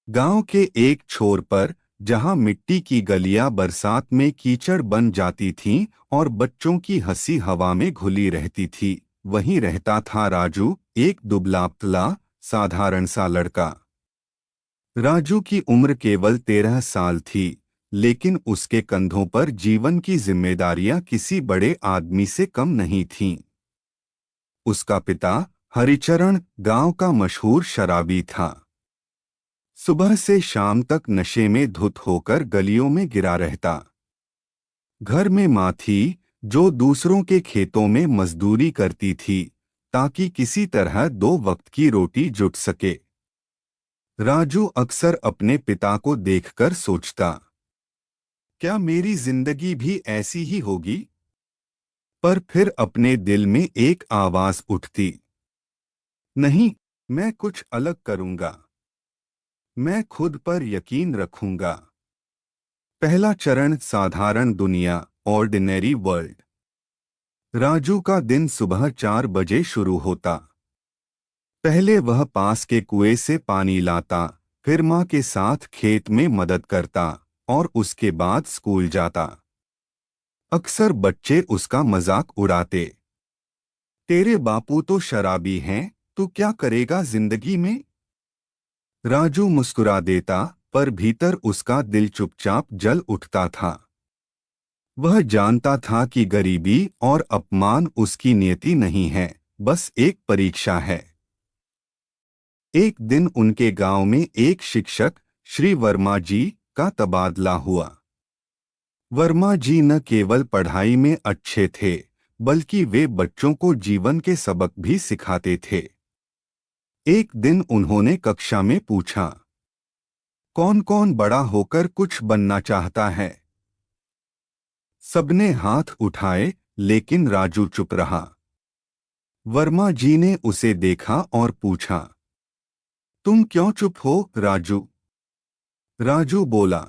गांव के एक छोर पर, जहां मिट्टी की गलियां बरसात में कीचड़ बन जाती थीं और बच्चों की हंसी हवा में घुली रहती थी, वहीं रहता था राजू, एक दुबला-पतला, साधारण सा लड़का। राजू की उम्र केवल 13 साल थी, लेकिन उसके कंधों पर जीवन की जिम्मेदारियां किसी बड़े आदमी से कम नहीं थीं। उसका पिता, हरिचरण, गांव का मशहूर शराबी था। सुबह से शाम तक नशे में धुत होकर गलियों में गिरा रहता। घर में माँ थी, जो दूसरों के खेतों में मजदूरी करती थी, ताकि किसी तरह 2 वक्त की रोटी जुट सके। राजू अक्सर अपने पिता को देखकर सोचता, क्या मेरी जिंदगी भी ऐसी ही होगी? पर फिर अपने दिल में एक आवाज उठती, नहीं, मैं कुछ अलग करूंगा। मैं खुद पर यकीन रखूंगा। पहला चरण, साधारण दुनिया, ऑर्डिनरी वर्ल्ड। राजू का दिन सुबह 4 बजे शुरू होता। पहले वह पास के कुएं से पानी लाता, फिर माँ के साथ खेत में मदद करता, और उसके बाद स्कूल जाता। अक्सर बच्चे उसका मजाक उड़ाते, तेरे बापू तो शराबी हैं, तू क्या करेगा जिंदगी में? राजू मुस्कुरा देता, पर भीतर उसका दिल चुपचाप जल उठता था। वह जानता था कि गरीबी और अपमान उसकी नियति नहीं है, बस एक परीक्षा है। एक दिन उनके गांव में एक शिक्षक, श्री वर्मा जी, का तबादला हुआ। वर्मा जी न केवल पढ़ाई में अच्छे थे, बल्कि वे बच्चों को जीवन के सबक भी सिखाते थे। एक दिन उन्होंने कक्षा में पूछा, कौन कौन बड़ा होकर कुछ बनना चाहता है? सबने हाथ उठाए, लेकिन राजू चुप रहा। वर्मा जी ने उसे देखा और पूछा, तुम क्यों चुप हो, राजू? राजू बोला,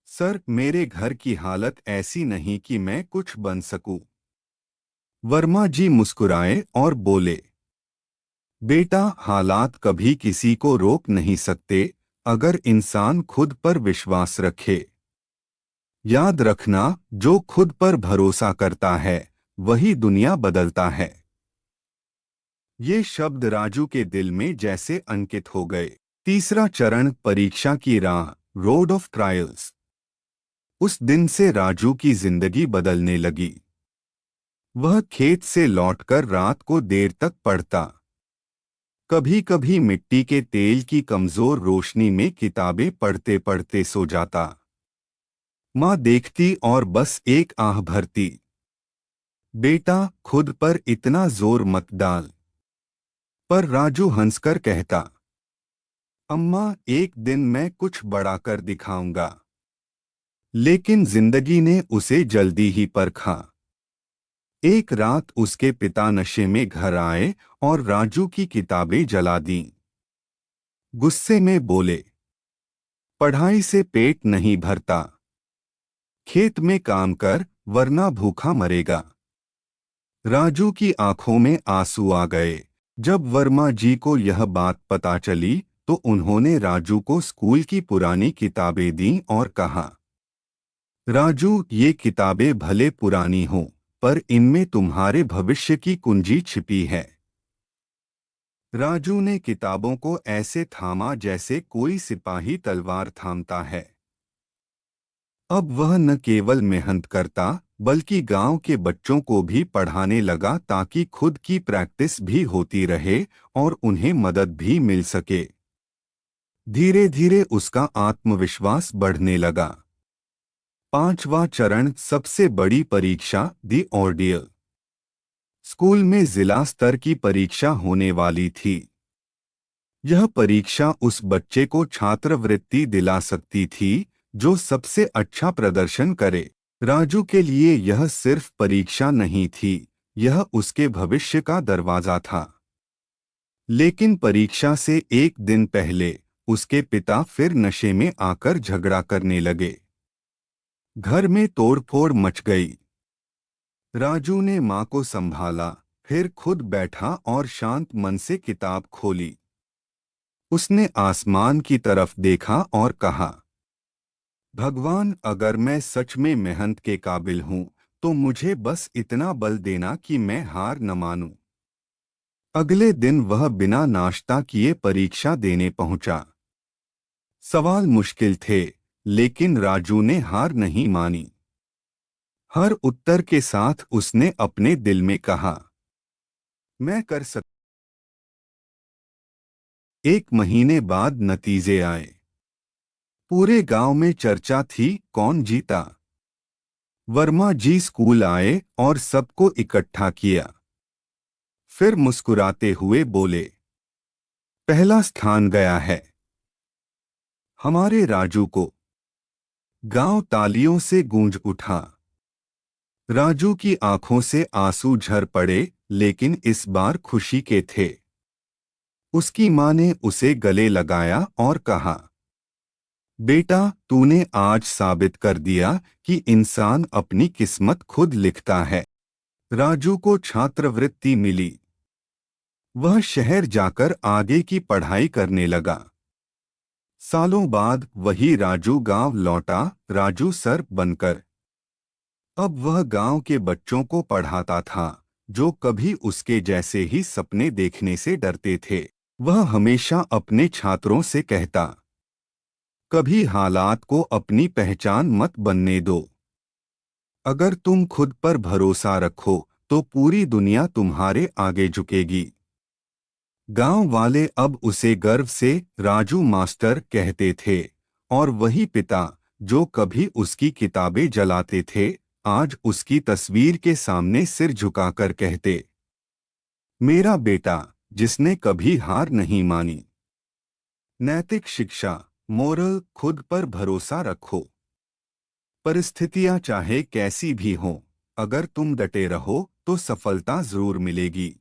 सर, मेरे घर की हालत ऐसी नहीं कि मैं कुछ बन सकूं। वर्मा जी मुस्कुराए और बोले, बेटा, हालात कभी किसी को रोक नहीं सकते, अगर इंसान खुद पर विश्वास रखे। याद रखना, जो खुद पर भरोसा करता है, वही दुनिया बदलता है। ये शब्द राजू के दिल में जैसे अंकित हो गए। तीसरा चरण, परीक्षा की राह, रोड ऑफ ट्रायल्स। उस दिन से राजू की जिंदगी बदलने लगी। वह खेत से लौटकर रात को देर तक पढ़ता। कभी कभी मिट्टी के तेल की कमजोर रोशनी में किताबें पढ़ते पढ़ते सो जाता। माँ देखती और बस एक आह भरती, बेटा, खुद पर इतना जोर मत डाल। पर राजू हंसकर कहता, अम्मा, एक दिन मैं कुछ बड़ा कर दिखाऊंगा। लेकिन जिंदगी ने उसे जल्दी ही परखा। एक रात उसके पिता नशे में घर आए और राजू की किताबें जला दीं। गुस्से में बोले, पढ़ाई से पेट नहीं भरता, खेत में काम कर, वरना भूखा मरेगा। राजू की आंखों में आंसू आ गए। जब वर्मा जी को यह बात पता चली, तो उन्होंने राजू को स्कूल की पुरानी किताबें दीं और कहा, राजू, ये किताबें भले पुरानी हों, पर इनमें तुम्हारे भविष्य की कुंजी छिपी है। राजू ने किताबों को ऐसे थामा जैसे कोई सिपाही तलवार थामता है। अब वह न केवल मेहनत करता, बल्कि गांव के बच्चों को भी पढ़ाने लगा, ताकि खुद की प्रैक्टिस भी होती रहे और उन्हें मदद भी मिल सके। धीरे धीरे उसका आत्मविश्वास बढ़ने लगा। पांचवा चरण, सबसे बड़ी परीक्षा, दी ऑर्डियल। स्कूल में जिला स्तर की परीक्षा होने वाली थी। यह परीक्षा उस बच्चे को छात्रवृत्ति दिला सकती थी, जो सबसे अच्छा प्रदर्शन करे। राजू के लिए यह सिर्फ परीक्षा नहीं थी, यह उसके भविष्य का दरवाजा था। लेकिन परीक्षा से एक दिन पहले उसके पिता फिर नशे में आकर झगड़ा करने लगे। घर में तोड़फोड़ मच गई। राजू ने माँ को संभाला, फिर खुद बैठा और शांत मन से किताब खोली। उसने आसमान की तरफ देखा और कहा, भगवान, अगर मैं सच में मेहनत के काबिल हूं तो मुझे बस इतना बल देना कि मैं हार न मानूं। अगले दिन वह बिना नाश्ता किए परीक्षा देने पहुंचा। सवाल मुश्किल थे, लेकिन राजू ने हार नहीं मानी। हर उत्तर के साथ उसने अपने दिल में कहा, मैं कर सकता। एक महीने बाद नतीजे आए। पूरे गांव में चर्चा थी, कौन जीता। वर्मा जी स्कूल आए और सबको इकट्ठा किया। फिर मुस्कुराते हुए बोले, पहला स्थान गया है हमारे राजू को। गांव तालियों से गूंज उठा। राजू की आंखों से आंसू झर पड़े, लेकिन इस बार खुशी के थे। उसकी मां ने उसे गले लगाया और कहा, बेटा, तूने आज साबित कर दिया कि इंसान अपनी किस्मत खुद लिखता है। राजू को छात्रवृत्ति मिली। वह शहर जाकर आगे की पढ़ाई करने लगा। सालों बाद वही राजू गांव लौटा, राजू सर बनकर। अब वह गांव के बच्चों को पढ़ाता था, जो कभी उसके जैसे ही सपने देखने से डरते थे। वह हमेशा अपने छात्रों से कहता, कभी हालात को अपनी पहचान मत बनने दो। अगर तुम खुद पर भरोसा रखो तो पूरी दुनिया तुम्हारे आगे झुकेगी। गांव वाले अब उसे गर्व से राजू मास्टर कहते थे, और वही पिता जो कभी उसकी किताबें जलाते थे, आज उसकी तस्वीर के सामने सिर झुकाकर कहते, मेरा बेटा, जिसने कभी हार नहीं मानी। नैतिक शिक्षा, मोरल, खुद पर भरोसा रखो। परिस्थितियां चाहे कैसी भी हों, अगर तुम डटे रहो तो सफलता जरूर मिलेगी।